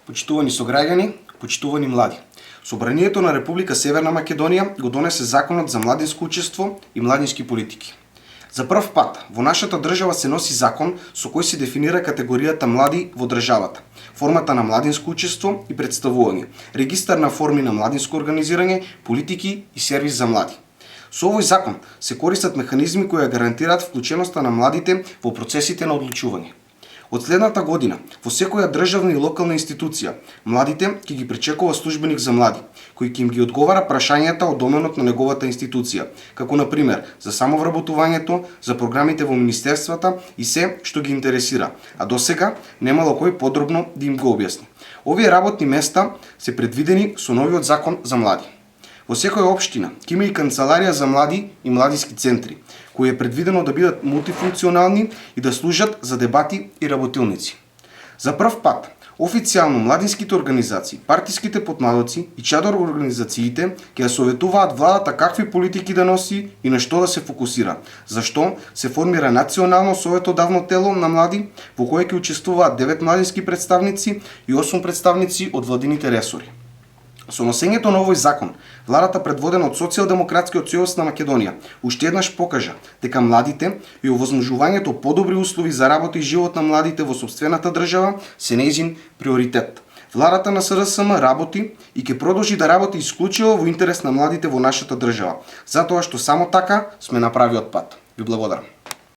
Почитувани сограѓани, почитувани млади. Собранието на Република Северна Македонија го донесе Законот за младинско учество и младински политики. За прв пат во нашата држава се носи закон со кој се дефинира категоријата млади во државата, формата на младинско учество и представување, регистар на форми на младинско организирање, политики и сервис за млади. Со овој закон се користат механизми кои ја гарантираат вклученоста на младите во процесите на одлучување. Од следната година, во секоја државна и локална институција, младите ќе ги пречекува службеник за млади, кој ќе им ги одговара прашањата од доменот на неговата институција, како на пример за самовработувањето, за програмите во министерствата и се што ги интересира, а досега немало кој подробно да им го објасни. Овие работни места се предвидени со новиот закон за млади. Во секоја општина ќе има и канцеларија за млади и младински центри, кои е предвидено да бидат мултифункционални и да служат за дебати и работилници. За прв пат, официјално младинските организации, партиските подмладоци и чадор организациите ќе ја советуваат владата какви политики да носи и на што да се фокусира. Зашто се формира национално советодавно тело на млади, во кое ќе учествуваат 9 младински представници и 8 представници од владините ресори. Со носењето на овој закон, владата предводена од Социјалдемократскиот сојуз на Македонија уште еднаш покажа дека младите и овозможувањето подобри услови за работа и живот на младите во сопствената држава се нејзин приоритет. Владата на СДСМ работи и ќе продолжи да работи исклучиво во интерес на младите во нашата држава, затоа што само така сме на правиот пат. Ви благодарам.